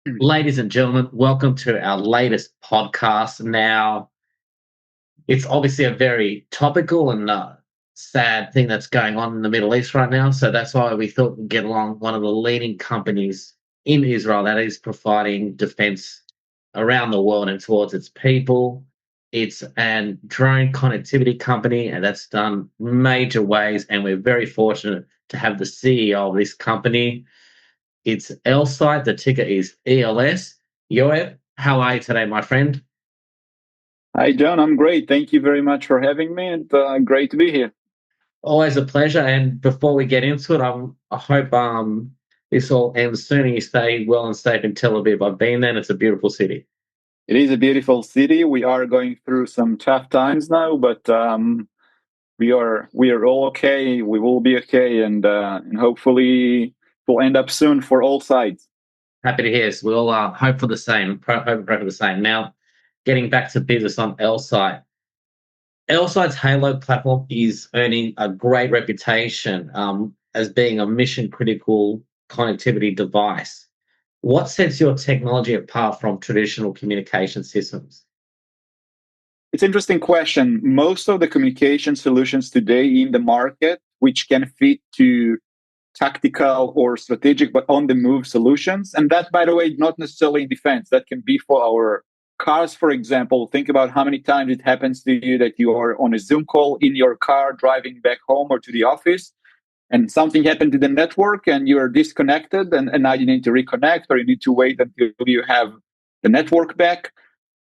Ladies and gentlemen, welcome to our latest podcast. Now, it's obviously a very topical and sad thing that's going on in the Middle East right now. So that's why we thought we'd get along one of the leading companies in Israel that is providing defense around the world and towards its people. It's a drone connectivity company, and that's done major ways. And we're very fortunate to have the CEO of this company. It's Elsight. The ticker is ELS. Yoav, how are you today, my friend? Hi, John. I'm great. Thank you very much for having me, and great to be here. Always a pleasure. And before we get into it, I hope this all ends soon and you stay well and safe in Tel Aviv. I've been there and it's a beautiful city. It is a beautiful city. We are going through some tough times now, but we are all okay. We will be okay, and hopefully we'll end up soon for all sides. Happy to hear. So we all hope for the same. Hope for the same. Now, getting back to business on Elsight. Elsight's Halo platform is earning a great reputation as being a mission critical connectivity device. What sets your technology apart from traditional communication systems? It's an interesting question. Most of the communication solutions today in the market, which can fit to tactical or strategic, but on the move solutions. And that, by the way, not necessarily in defense. That can be for our cars, for example. Think about how many times it happens to you that you are on a Zoom call in your car driving back home or to the office, and something happened to the network and you're disconnected, and now you need to reconnect or you need to wait until you have the network back.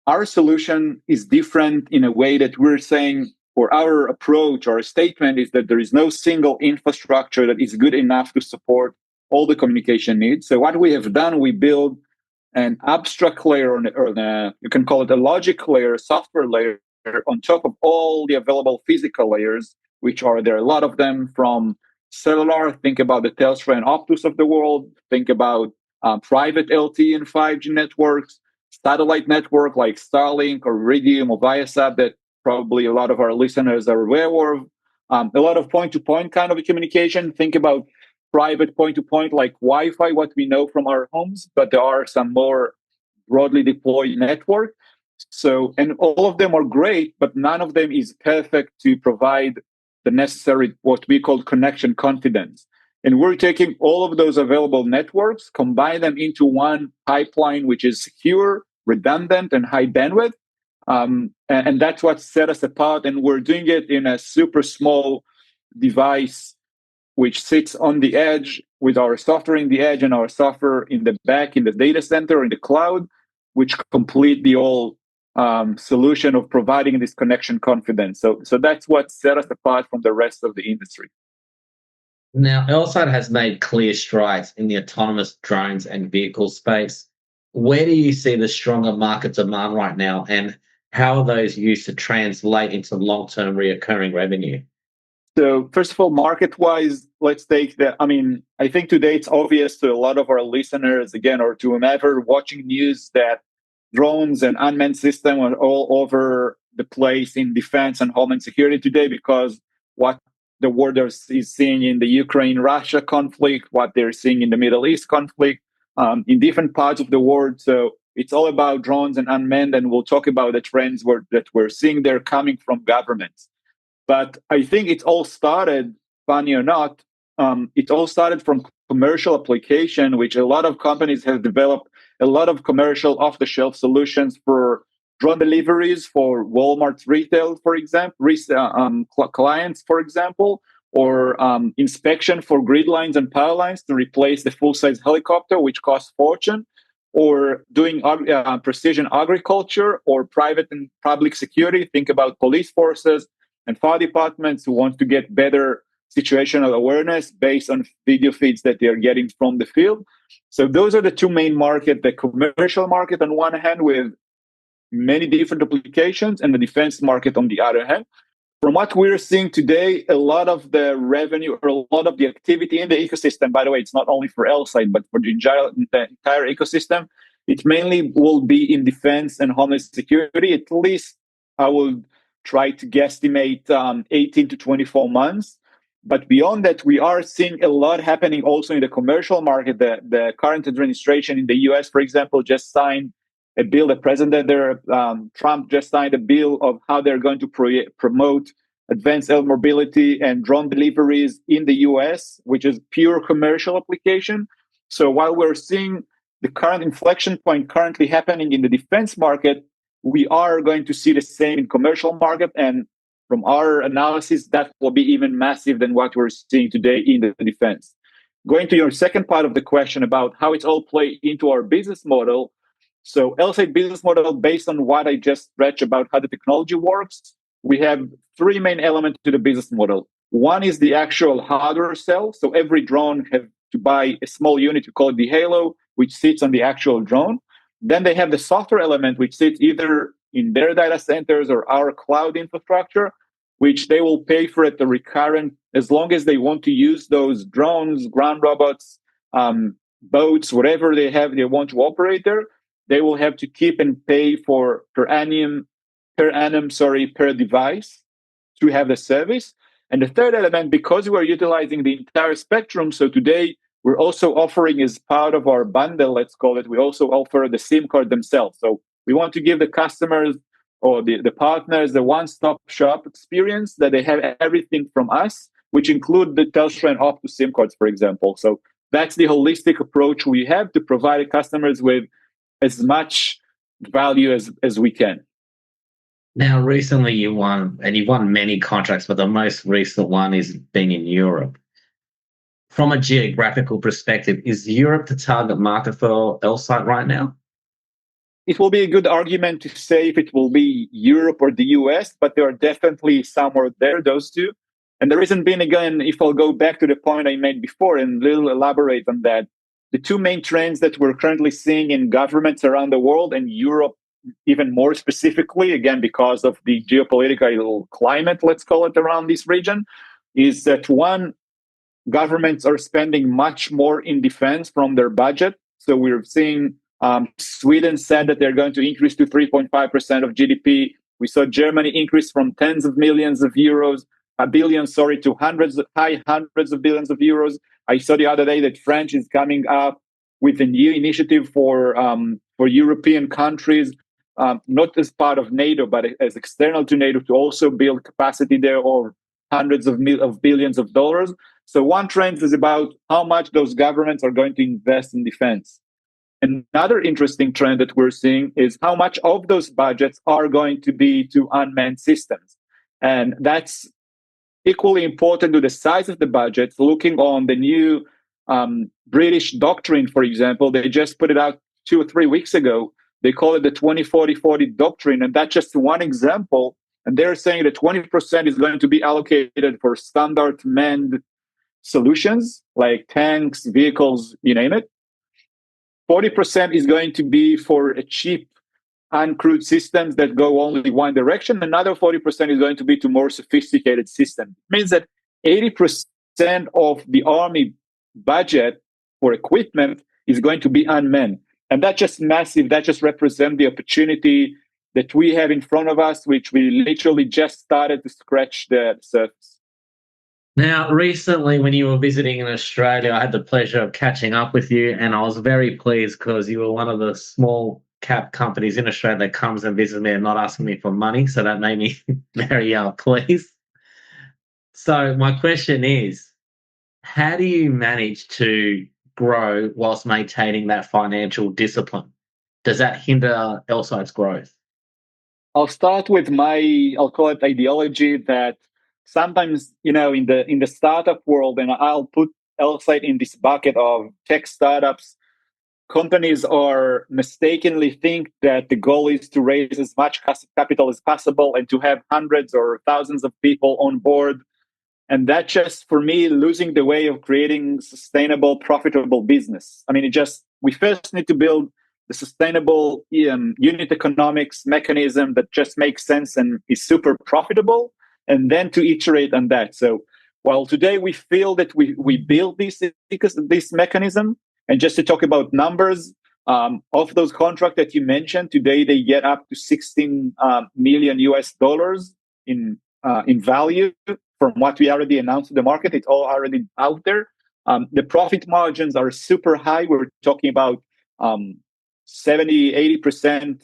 Our solution is different in a way that we're saying, or our approach or statement is that there is no single infrastructure that is good enough to support all the communication needs. So what we have done, we build an abstract layer, you can call it a logic layer, a software layer on top of all the available physical layers, which are there are a lot of them from cellular. Think about the Telstra and Optus of the world. Think about private LTE and 5G networks, satellite network like Starlink or Iridium or Viasat that probably a lot of our listeners are aware of. A lot of point-to-point kind of communication. Think about private point-to-point like Wi-Fi, what we know from our homes, but there are some more broadly deployed network. So, and all of them are great, but none of them is perfect to provide the necessary, what we call connection confidence. And we're taking all of those available networks, combine them into one pipeline, which is secure, redundant, and high bandwidth. And that's what set us apart. And we're doing it in a super small device, which sits on the edge with our software in the edge and our software in the back, in the data center, in the cloud, which complete the whole solution of providing this connection confidence. So that's what set us apart from the rest of the industry. Now, Elsight has made clear strides in the autonomous drones and vehicle space. Where do you see the stronger market demand right now, and how are those used to translate into long term reoccurring revenue? So first of all, market-wise, let's take that. I mean, I think today it's obvious to a lot of our listeners, again, or to whomever watching news, that drones and unmanned systems are all over the place in defense and homeland security today, because what the world is seeing in the Ukraine-Russia conflict, what they're seeing in the Middle East conflict, in different parts of the world. So it's all about drones and unmanned, and we'll talk about the trends that we're seeing there coming from governments. But I think it all started, funny or not, it all started from commercial application, which a lot of companies have developed a lot of commercial off-the-shelf solutions for drone deliveries for Walmart's retail, for example, clients, for example, or inspection for grid lines and power lines to replace the full-size helicopter, which costs fortune, or doing precision agriculture or private and public security. Think about police forces and fire departments who want to get better situational awareness based on video feeds that they're getting from the field. So those are the two main markets, the commercial market on one hand with many different applications, and the defense market on the other hand. From what we're seeing today, a lot of the revenue or a lot of the activity in the ecosystem, by the way, it's not only for Elsight, but for the entire ecosystem, it mainly will be in defense and homeland security. At least I will try to guesstimate 18 to 24 months. But beyond that, we are seeing a lot happening also in the commercial market. The current administration in the US, for example, just signed a bill. The president there, Trump, just signed a bill of how they're going to promote advanced air mobility and drone deliveries in the US, which is pure commercial application. So while we're seeing the current inflection point currently happening in the defense market, we are going to see the same in commercial market. And from our analysis, that will be even massive than what we're seeing today in the defense. Going to your second part of the question about how it's all play into our business model. So Elsight business model, based on what I just read about how the technology works, we have three main elements to the business model. One is the actual hardware cell. So every drone has to buy a small unit, we call it the Halo, which sits on the actual drone. Then they have the software element, which sits either in their data centers or our cloud infrastructure, which they will pay for it the recurrent, as long as they want to use those drones, ground robots, boats, whatever they want to operate there, they will have to keep and pay for per device to have the service. And the third element, because we are utilizing the entire spectrum, so today we're also offering, as part of our bundle, let's call it, we also offer the SIM card themselves. So we want to give the customers or the partners the one-stop shop experience, that they have everything from us, which include the Telstra and Optus SIM cards, for example. So that's the holistic approach we have to provide customers with as much value as we can. Now, recently you've won many contracts, but the most recent one is being in Europe. From a geographical perspective, is Europe the target market for Elsight right now? It will be a good argument to say if it will be Europe or the US, but there are definitely somewhere there, those two. And the reason being, again, if I'll go back to the point I made before and little elaborate on that, the two main trends that we're currently seeing in governments around the world, and Europe even more specifically, again, because of the geopolitical climate, let's call it, around this region, is that one, governments are spending much more in defense from their budget. So we're seeing Sweden said that they're going to increase to 3.5% of GDP. We saw Germany increase from tens of millions of euros, to high hundreds of billions of euros. I saw the other day that France is coming up with a new initiative for European countries, not as part of NATO, but as external to NATO, to also build capacity there of hundreds of billions of dollars. So one trend is about how much those governments are going to invest in defense. Another interesting trend that we're seeing is how much of those budgets are going to be to unmanned systems. And that's equally important to the size of the budgets. Looking on the new British doctrine, for example, they just put it out 2 or 3 weeks ago. They call it the 20-40-40 doctrine. And that's just one example. And they're saying that 20% is going to be allocated for standard manned solutions like tanks, vehicles, you name it. 40% is going to be for a cheap, uncrewed systems that go only one direction. Another 40% is going to be to more sophisticated systems. It means that 80% of the army budget for equipment is going to be unmanned. And that's just massive. That just represents the opportunity that we have in front of us, which we literally just started to scratch the surface. Now, recently, when you were visiting in Australia, I had the pleasure of catching up with you, and I was very pleased because you were one of the small cap companies in Australia that comes and visits me and not asking me for money. So that made me very pleased. So my question is, how do you manage to grow whilst maintaining that financial discipline? Does that hinder Elsight's growth? I'll start with I'll call it ideology, that sometimes, in the startup world, and I'll put Elsight in this bucket of tech startups, companies are mistakenly think that the goal is to raise as much capital as possible and to have hundreds or thousands of people on board. And that just, for me, losing the way of creating sustainable, profitable business. I mean, we first need to build the sustainable unit economics mechanism that just makes sense and is super profitable, and then to iterate on that. So while today we feel that we build this mechanism, and just to talk about numbers, of those contracts that you mentioned, today they get up to $16 million US in value. from what we already announced to the market. It's all already out there. The profit margins are super high. We're talking about 70, 80%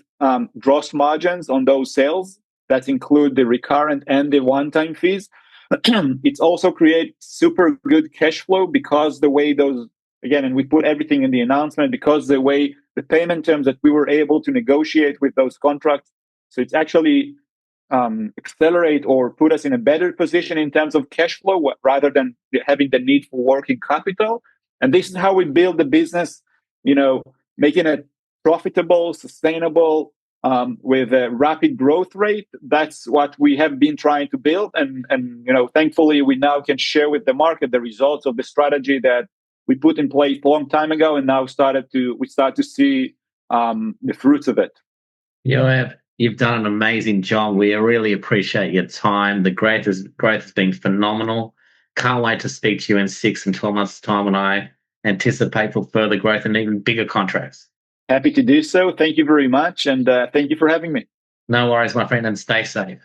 gross margins on those sales. That include the recurrent and the one-time fees. It's also create super good cash flow because the way those, again, and we put everything in the announcement, because the way the payment terms that we were able to negotiate with those contracts. So it's actually accelerate or put us in a better position in terms of cash flow rather than having the need for working capital. And this is how we build the business, making it profitable, sustainable, with a rapid growth rate. That's what we have been trying to build. And thankfully, we now can share with the market the results of the strategy that we put in place a long time ago, and now we start to see the fruits of it. Yoav, you've done an amazing job. We really appreciate your time. The growth has been phenomenal. Can't wait to speak to you in 6 and 12 months' time when I anticipate for further growth and even bigger contracts. Happy to do so. Thank you very much. And thank you for having me. No worries, my friend, and stay safe.